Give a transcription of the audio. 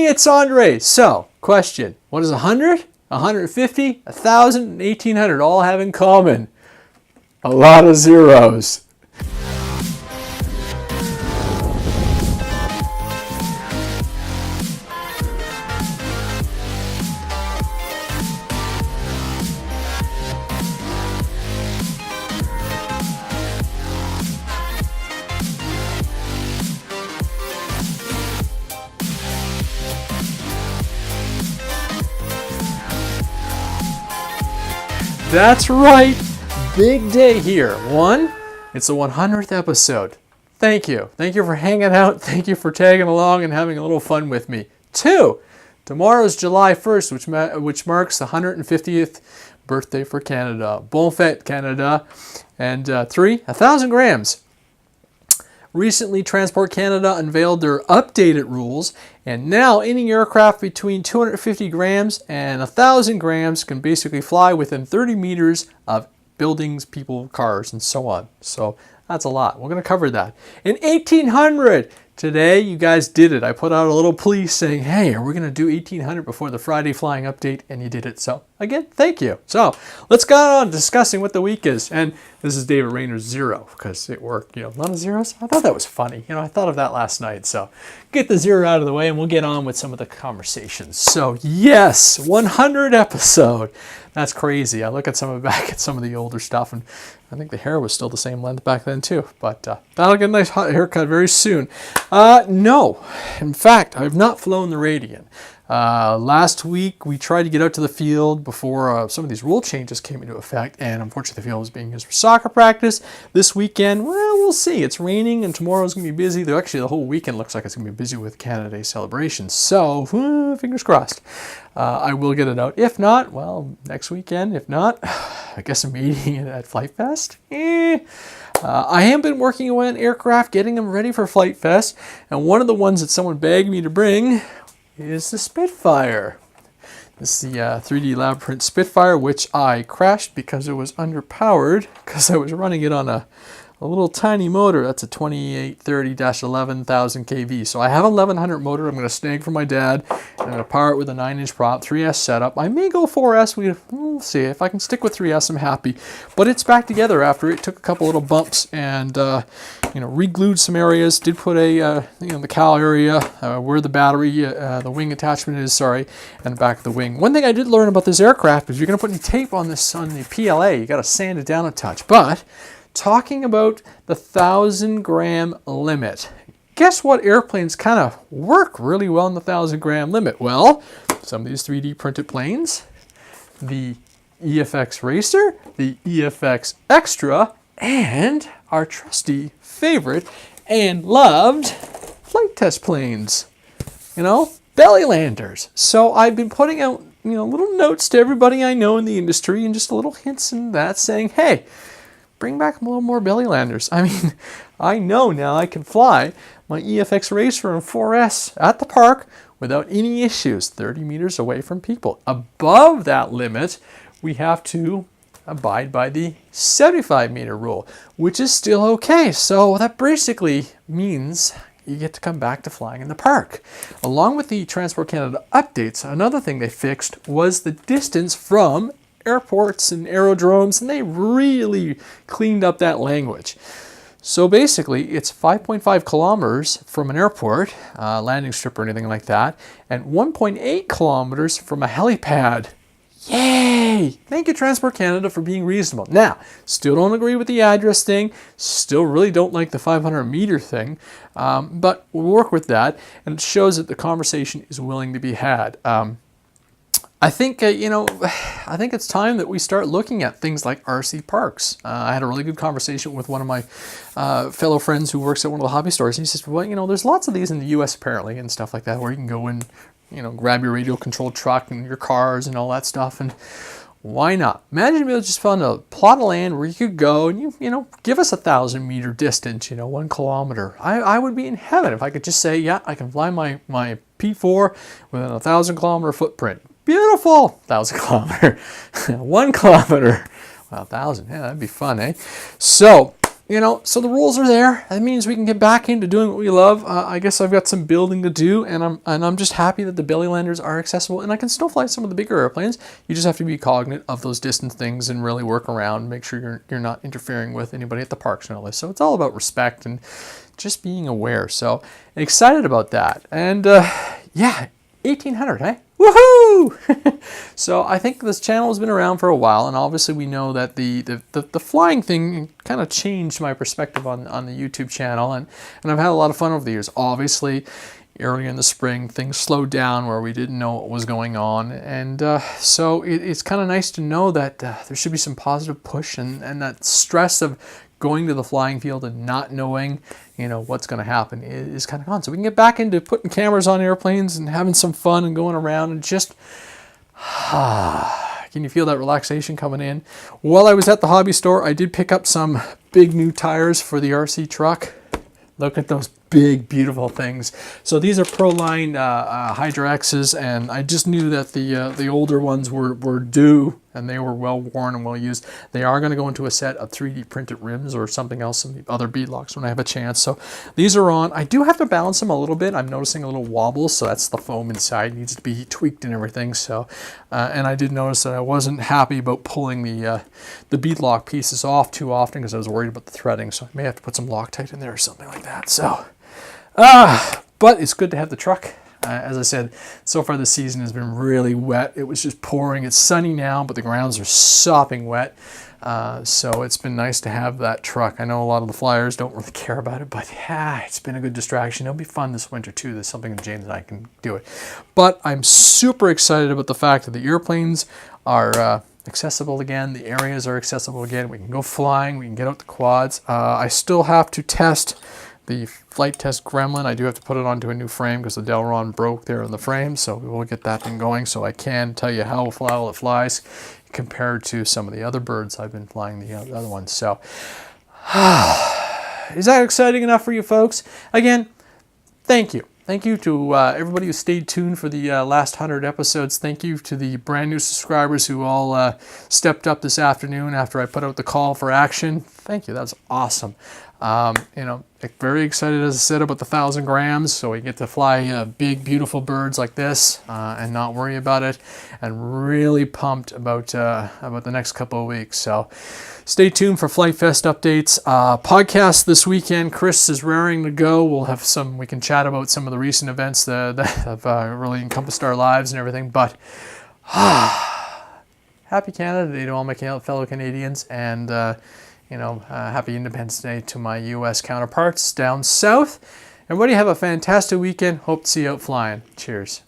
it's Andre. So, question. What does 100, 150, 1,000, and 1,800 all have in common? A lot of zeros. That's right, big day here. One, it's the 100th episode. Thank you. Thank you for hanging out. Thank you for tagging along and having a little fun with me. Two, tomorrow's July 1st, which marks the 150th birthday for Canada. Bon fête, Canada. And three, 1,000 grams. Recently, Transport Canada unveiled their updated rules, and now any aircraft between 250 grams and 1,000 grams can basically fly within 30 meters of buildings, people, cars, and so on. So that's a lot. We're going to cover that. In 1,800, today you guys did it. I put out a little plea saying, hey, are we going to do 1,800 before the Friday flying update? And you did it. So again, thank you. So let's go on discussing what the week is. And this is David Rayner's zero because it worked. A lot of zeros. I thought that was funny. I thought of that last night. So get the zero out of the way and we'll get on with some of the conversations. So yes, 100 episode. That's crazy. I look at back at some of the older stuff, and I think the hair was still the same length back then too. But that'll get a nice hot haircut very soon. No, in fact, I've not flown the Radian. Last week we tried to get out to the field before some of these rule changes came into effect, and unfortunately the field was being used for soccer practice. This weekend, well, we'll see. It's raining and tomorrow's going to be busy. Though actually the whole weekend looks like it's going to be busy with Canada Day celebrations. So, fingers crossed. I will get it out. If not, well, next weekend. If not, I guess I'm meeting it at Flight Fest. I have been working away on aircraft, getting them ready for Flight Fest, and one of the ones that someone begged me to bring is the Spitfire. This is the 3D Lab Print Spitfire, which I crashed because it was underpowered because I was running it on a little tiny motor. That's a 2830-11,000 kV. So I have a 1100 motor I'm going to snag from my dad. And I'm going to power it with a 9-inch prop, 3S setup. I may go 4S. We'll see. If I can stick with 3S, I'm happy. But it's back together after it took a couple little bumps and re-glued some areas. Did put the cowl area where the battery, the wing attachment is, and the back of the wing. One thing I did learn about this aircraft is you're going to put any tape on the PLA. You got to sand it down a touch. But talking about the 1,000 gram limit. Guess what airplanes kind of work really well in the 1,000 gram limit? Well, some of these 3D printed planes, the EFX Racer, the EFX Extra, and our trusty favorite and loved flight test planes. Belly landers. So I've been putting out, little notes to everybody I know in the industry and just little hints and that saying, hey, bring back a little more belly landers. I mean, I know now I can fly my EFX Racer and 4S at the park without any issues, 30 meters away from people. Above that limit, we have to abide by the 75 meter rule, which is still okay. So that basically means you get to come back to flying in the park. Along with the Transport Canada updates, another thing they fixed was the distance from airports and aerodromes, and they really cleaned up that language. So basically, it's 5.5 kilometers from an airport, landing strip or anything like that, and 1.8 kilometers from a helipad. Yay! Thank you, Transport Canada, for being reasonable. Now, still don't agree with the address thing, still really don't like the 500 meter thing, but we'll work with that, and it shows that the conversation is willing to be had. I think, I think it's time that we start looking at things like RC parks. I had a really good conversation with one of my fellow friends who works at one of the hobby stores. And he says, well, there's lots of these in the U.S. apparently and stuff like that where you can go and, grab your radio-controlled truck and your cars and all that stuff. And why not? Imagine if you just found a plot of land where you could go and, give us 1,000 meter distance, 1 kilometer. I would be in heaven if I could just say, yeah, I can fly my P4 within a 1,000 kilometer footprint. Beautiful! 1,000 kilometer. 1 kilometer. Wow, 1,000. Yeah, that'd be fun, eh? So, so the rules are there. That means we can get back into doing what we love. I guess I've got some building to do, and I'm just happy that the belly landers are accessible, and I can still fly some of the bigger airplanes. You just have to be cognizant of those distance things and really work around, make sure you're not interfering with anybody at the parks and all this. So it's all about respect and just being aware. So excited about that. And yeah, 1800, eh? Woohoo! So I think this channel has been around for a while, and obviously we know that the flying thing kind of changed my perspective on the YouTube channel, and I've had a lot of fun over the years. Obviously, earlier in the spring, things slowed down where we didn't know what was going on, and so it's kind of nice to know that there should be some positive push, and that stress of going to the flying field and not knowing, what's going to happen is kind of gone. So we can get back into putting cameras on airplanes and having some fun and going around and just, can you feel that relaxation coming in? While I was at the hobby store, I did pick up some big new tires for the RC truck. Look at those big, beautiful things. So these are Proline Hydra X's, and I just knew that the older ones were due, and they were well worn and well used. They are going to go into a set of 3D printed rims or something else, some other bead locks when I have a chance. So these are on. I do have to balance them a little bit. I'm noticing a little wobble, so that's the foam inside. It needs to be tweaked and everything. So, and I did notice that I wasn't happy about pulling the bead lock pieces off too often because I was worried about the threading. So I may have to put some Loctite in there or something like that. So. But it's good to have the truck. As I said, so far this season has been really wet. It was just pouring. It's sunny now, but the grounds are sopping wet. So it's been nice to have that truck. I know a lot of the flyers don't really care about it, but yeah, it's been a good distraction. It'll be fun this winter too. There's something that James and I can do it. But I'm super excited about the fact that the airplanes are accessible again. The areas are accessible again. We can go flying. We can get out the quads. I still have to test the flight test Gremlin. I do have to put it onto a new frame because the Delron broke there in the frame, so we will get that thing going so I can tell you how well it flies compared to some of the other birds I've been flying, the other ones. So is that exciting enough for you folks? Again, thank you. Thank you to everybody who stayed tuned for the last 100 episodes. Thank you to the brand new subscribers who all stepped up this afternoon after I put out the call for action. Thank you. That was awesome. Very excited, as I said, about the 1,000 grams, so we get to fly big, beautiful birds like this and not worry about it, and really pumped about the next couple of weeks. So stay tuned for Flight Fest updates. Podcast this weekend. Chris is raring to go. We'll have we can chat about some of the recent events that have really encompassed our lives and everything, but happy Canada Day to all my fellow Canadians, and happy Independence Day to my U.S. counterparts down south. Everybody have a fantastic weekend. Hope to see you out flying. Cheers.